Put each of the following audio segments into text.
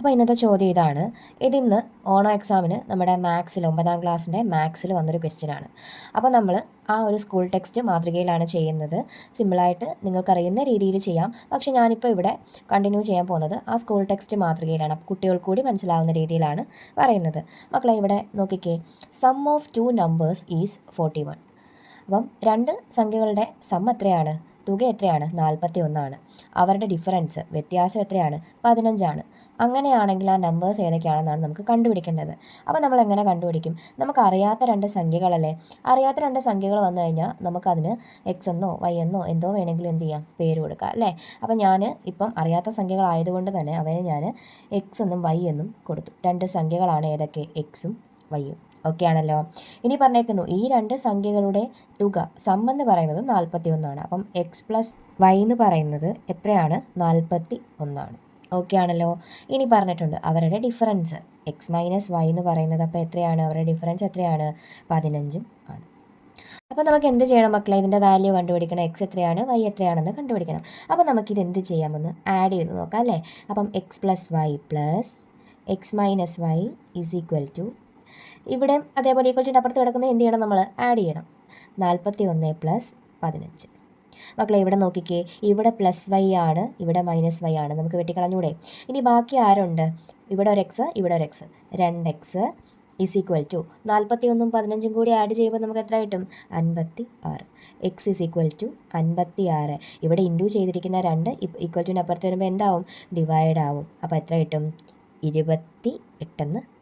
അപ്പോൾ ഇന്നത്തെ ചോദ്യം ഇതാണ്. ഇതിന്ന് ഓണോ എക്സാമിന് നമ്മുടെ മാത്സിൽ 9ാം ക്ലാസ്സിൻ്റെ മാത്സിൽ വന്നൊരു ക്വസ്റ്റ്യനാണ്. അപ്പോൾ നമ്മൾ ആ ഒരു സ്കൂൾ ടെക്സ്റ്റ് മാതൃകയിലാണ് ചെയ്യുന്നത്. സിമ്പിളായിട്ട് നിങ്ങൾക്കറിയുന്ന രീതിയിൽ ചെയ്യാം. പക്ഷേ ഞാനിപ്പോൾ ഇവിടെ കണ്ടിന്യൂ ചെയ്യാൻ പോകുന്നത് ആ സ്കൂൾ ടെക്സ്റ്റ് മാതൃകയിലാണ്. കുട്ടികൾക്ക് കൂടി മനസ്സിലാവുന്ന രീതിയിലാണ് പറയുന്നത്. മക്കളെ ഇവിടെ നോക്കിക്കേ, സം ഓഫ് 2 നമ്പേഴ്സ് ഈസ് 41. അപ്പം 2 സംഖ്യകളുടെ സം എത്രയാണ്? തുക എത്രയാണ്? 41 അവരുടെ ഡിഫറൻസ് വ്യത്യാസം എത്രയാണ്? 15 അങ്ങനെയാണെങ്കിൽ ആ നമ്പേഴ്സ് ഏതൊക്കെയാണെന്നാണ് നമുക്ക് കണ്ടുപിടിക്കേണ്ടത്. അപ്പോൾ നമ്മൾ എങ്ങനെ കണ്ടുപിടിക്കും? നമുക്ക് അറിയാത്ത 2 സംഖ്യകളല്ലേ. അറിയാത്ത 2 സംഖ്യകൾ വന്നു കഴിഞ്ഞാൽ നമുക്കതിന് എക്സ് എന്നോ വൈ എന്നോ എന്തോ വേണമെങ്കിലും എന്ത് ചെയ്യാം, പേര് കൊടുക്കാം അല്ലേ. അപ്പോൾ ഞാൻ ഇപ്പം അറിയാത്ത സംഖ്യകളായതുകൊണ്ട് തന്നെ അവയെ ഞാൻ എക്സ് എന്നും വൈ എന്നും കൊടുത്തു. 2 സംഖ്യകളാണ് ഏതൊക്കെ? എക്സും വൈയും. ഓക്കെ ആണല്ലോ. ഇനി പറഞ്ഞേക്കുന്നു ഈ 2 സംഖ്യകളുടെ തുക സം എന്ന് പറയുന്നത് 41 അപ്പം എക്സ് പ്ലസ് വൈ എന്ന് പറയുന്നത് എത്രയാണ്? 41. ഓക്കെ ആണല്ലോ. ഇനി പറഞ്ഞിട്ടുണ്ട് അവരുടെ ഡിഫറൻസ് എക്സ് മൈനസ് വൈ എന്ന് പറയുന്നത് അപ്പോൾ എത്രയാണ്? അവരുടെ ഡിഫറൻസ് എത്രയാണ്? 15 ആണ്. അപ്പോൾ നമുക്ക് എന്ത് ചെയ്യണം മക്കളെ? ഇതിൻ്റെ വാല്യൂ കണ്ടുപിടിക്കണം. എക്സ് എത്രയാണ്, വൈ എത്രയാണെന്ന് കണ്ടുപിടിക്കണം. അപ്പോൾ നമുക്കിത് എന്ത് ചെയ്യാമെന്ന് ആഡ് ചെയ്ത് നോക്കാം അല്ലേ. അപ്പം x plus y plus x minus y is equal to, ഇവിടെ അതേപോലെ ഈക്വൽ ടു അപ്പുറത്ത് കിടക്കുന്നത് എന്ത് ചെയ്യണം? നമ്മൾ ആഡ് ചെയ്യണം. 41 പ്ലസ് 15. മക്കളെ ഇവിടെ നോക്കിക്കേ, ഇവിടെ പ്ലസ് വൈ ആണ്, ഇവിടെ മൈനസ് വൈ ആണ്. നമുക്ക് വെട്ടിക്കളഞ്ഞൂടെ? ഇനി ബാക്കി ആരുണ്ട്? ഇവിടെ ഒരു എക്സ്, ഇവിടെ ഒരു x. 2x is equal to 41ഉം 15ഉം കൂടി ആഡ് ചെയ്യുമ്പോൾ നമുക്ക് എത്ര കിട്ടും? 56. X is equal to 56. ഇവിടെ ഇൻഡു ചെയ്തിരിക്കുന്ന 2 ഈക്വൽ ടുവിന് അപ്പുറത്ത് വരുമ്പോൾ എന്താവും? ഡിവൈഡ് ആവും. അപ്പോൾ എത്ര കിട്ടും? 28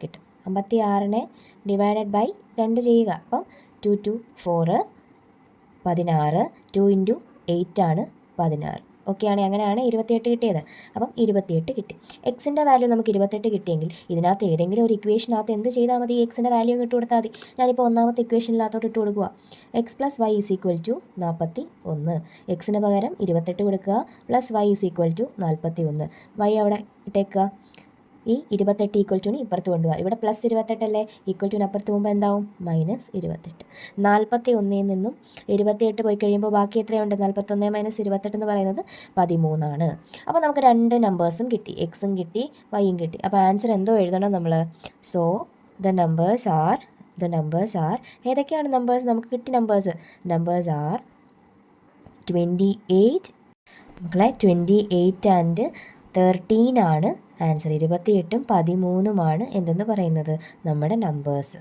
കിട്ടും. 56നെ ഡിവൈഡഡ് ബൈ 2 ചെയ്യുക. അപ്പം 2 2 4 16. 2 ഇൻറ്റു 8 ആണ് 16. ഓക്കെ ആണ്. അങ്ങനെയാണ് 28 കിട്ടിയത്. അപ്പം 28 കിട്ടി. എക്സിൻ്റെ വാല്യൂ നമുക്ക് 28 കിട്ടിയെങ്കിൽ ഇതിനകത്ത് ഏതെങ്കിലും ഒരു ഇക്വേഷനകത്ത് എന്ത് ചെയ്താൽ മതി? എക്സിൻ്റെ വാല്യൂ ഇട്ട് കൊടുത്താൽ മതി. ഞാനിപ്പോൾ ഒന്നാമത്തെ ഇക്വേഷനിനകത്തോട്ട് ഇട്ട് കൊടുക്കുക. X plus y is equal to 41. എക്സിന് പകരം 28 കൊടുക്കുക, plus y is equal to 41. Y അവിടെ ഇട്ടേക്കുക. ഈ 28 ഈക്വൽ ടുവിന് ഇപ്പുറത്ത് കൊണ്ടുപോകുക. ഇവിടെ പ്ലസ് 28 അല്ലേ, ഈക്വൽ ടുവിന് അപ്പുറത്ത് പോകുമ്പോൾ എന്താവും? മൈനസ് 28. 41 നിന്നും 28 പോയി കഴിയുമ്പോൾ ബാക്കി എത്രയുണ്ട്? 41 മൈനസ് 28 എന്ന് പറയുന്നത് 13 അപ്പോൾ നമുക്ക് 2 നമ്പേഴ്സും കിട്ടി, എക്സും കിട്ടി, വൈയും കിട്ടി. അപ്പോൾ ആൻസർ എന്തോ എഴുതണം നമ്മൾ. സോ ദ നമ്പേഴ്സ് ആർ ഏതൊക്കെയാണ് നമ്പേഴ്സ്? നമുക്ക് കിട്ടി നമ്പേഴ്സ് ആർ 28. മക്കളെ 28 ആൻഡ് 13 ആണ് ആൻസർ. 28ഉം 13ഉമാണ് എന്തെന്ന് പറയുന്നത്? നമ്മുടെ നമ്പേഴ്സ്.